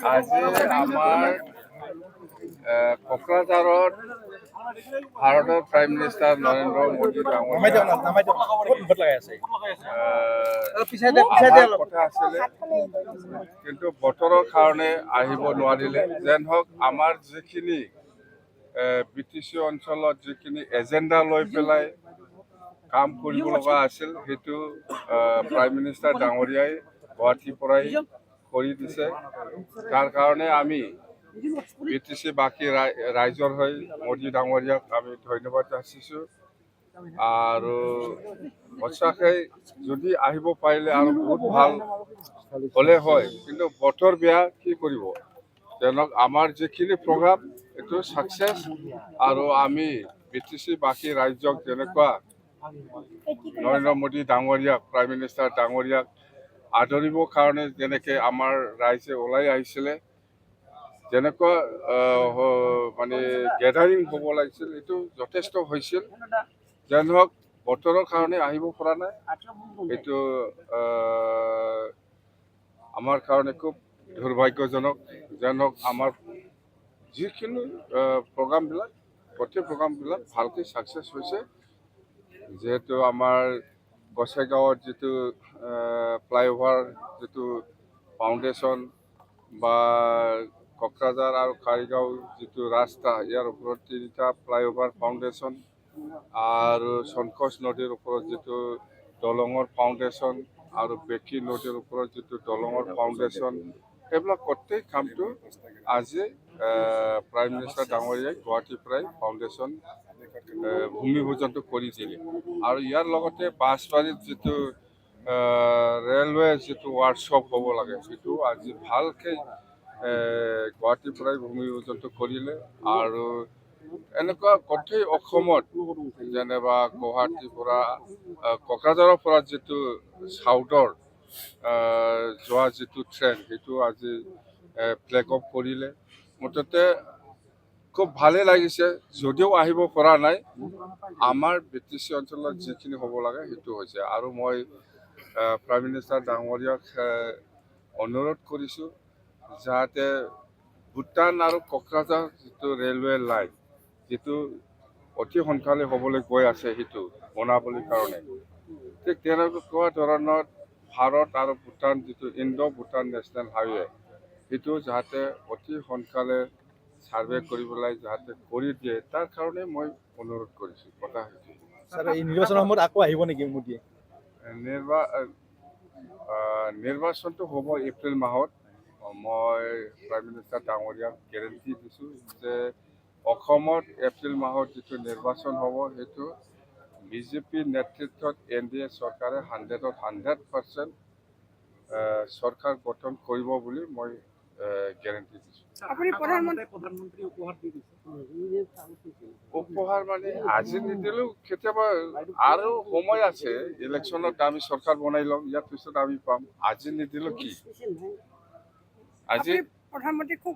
আজি আমাৰ কোকৰাঝাৰত ভাৰতৰ প্ৰাইম মিনিষ্টাৰ নৰেন্দ্ৰ মোদী ডাঙৰীয়া কথা আছিলে, কিন্তু বতৰৰ কাৰণে আহিব নোৱাৰিলে। যেন হওক আমাৰ যিখিনি BTC অঞ্চলত যিখিনি এজেণ্ডা লৈ পেলাই কাম কৰিব লগা আছিল সেইটো প্ৰাইম মিনিষ্টাৰ ডাঙৰীয়াই গুৱাহাটীৰ পৰাই কৰি দিছে। তাৰ কাৰণে আমি BTC বাকী ৰাইজৰ হৈ মোদী ডাঙৰীয়াক আমি ধন্যবাদ যাচিছোঁ। আৰু সঁচাকৈ যদি আহিব পাৰিলে আৰু বহুত ভাল হ'লে হয়, কিন্তু বতৰ বেয়া, কি কৰিব। তেওঁলোক আমাৰ যিখিনি প্ৰগ্ৰাম এইটো ছাকচেছ, আৰু আমি BTC বাকী ৰাজ্যক যেনেকুৱা নৰেন্দ্ৰ মোদী ডাঙৰীয়াক প্ৰাইম মিনিষ্টাৰ ডাঙৰীয়াক আদৰিবৰ কাৰণে যেনেকৈ আমাৰ ৰাইজে ওলাই আহিছিলে, যেনেকুৱা মানে গেডাৰিং হ'ব লাগিছিল এইটো যথেষ্ট হৈছিল। যেন হওক বতৰৰ কাৰণে আহিব পৰা নাই, এইটো আমাৰ কাৰণে খুব দুৰ্ভাগ্যজনক। যেন হওক আমাৰ যিখিনি প্ৰগ্ৰামবিলাক গোটেই প্ৰগ্ৰামবিলাক ভালকৈ ছাকচেছ হৈছে। যিহেতু আমাৰ গোসাইগাঁৱত যিটো ফ্লাইঅভাৰ যিটো ফাউণ্ডেশ্যন বা কোকৰাঝাৰ আৰু কাৰিগাঁও যিটো ৰাস্তা, ইয়াৰ ওপৰত 3টা ফ্লাইঅভাৰ ফাউণ্ডেশ্যন, আৰু চনকচ নদীৰ ওপৰত যিটো দলঙৰ ফাউণ্ডেশ্যন, আৰু বেকী নদীৰ ওপৰত যিটো দলঙৰ ফাউণ্ডেশ্যন, এইবিলাক গোটেই কামটো আজি প্ৰাইম মিনিষ্টাৰ ডাঙৰীয়াই গুৱাহাটীৰ পৰাই ফাউণ্ডেশ্যন ভূমি পূজনটো কৰি দিলে। আৰু ইয়াৰ লগতে বাঁছবাৰীত যিটো ৰেলৱে যিটো ৱৰ্কশ্বপ হ'ব লাগে সেইটো আজি ভালকৈ গুৱাহাটীৰ পৰাই ভূমি পূজনটো কৰিলে। আৰু এনেকুৱা গোটেই অসমত যেনিবা গুৱাহাটীৰ পৰা কোকৰাঝাৰৰ পৰা যিটো চাউথৰ যোৱা যিটো ট্ৰেইন সেইটো আজি ফ্লেগ অফ কৰিলে। মুঠতে খুব ভালেই লাগিছে। যদিও আহিব পৰা নাই, আমাৰ BTC অঞ্চলত যিখিনি হ'ব লাগে সেইটো হৈছে। আৰু মই প্ৰাইম মিনিষ্টাৰ ডাঙৰীয়াক অনুৰোধ কৰিছোঁ যাতে ভূটান আৰু কোকৰাঝাৰ যিটো ৰেলৱে লাইন যিটো অতি সোনকালে হ'বলৈ গৈ আছে সেইটো বনাবলৈ কাৰণে, ঠিক তেনেকুৱা ধৰণৰ ভাৰত আৰু ভূটান যিটো ইণ্ডো ভূটান নেশ্যনেল হাইৱে সেইটো যাতে অতি সোনকালে ছাৰ্ভে কৰি পেলাই যাতে কৰি দিয়ে, তাৰ কাৰণে মই অনুৰোধ কৰিছোঁ। কথা নিৰ্বাচনৰ সময়ত আকৌ আহিব নেকি মোদীয়ে? নিৰ্বাচনটো হ'ব এপ্ৰিল মাহত। মই প্ৰাইম মিনিষ্টাৰ ডাঙৰীয়াক গেৰেণ্টি দিছোঁ যে অসমত এপ্ৰিল মাহত যিটো নিৰ্বাচন হ'ব সেইটো BJP নেতৃত্বত NDA চৰকাৰে 100% চৰকাৰ গঠন কৰিব বুলি মই গেৰেণ্টি দিছোঁ। উপহাৰ মানে আজি নিদিলেও কেতিয়াবা আৰু সময় আছে, ইলেকশ্যনত আমি চৰকাৰ বনাই ল'ম, ইয়াৰ পিছত আমি পাম। আজি নিদিলেও কি, আজি প্ৰধানমন্ত্ৰী খুব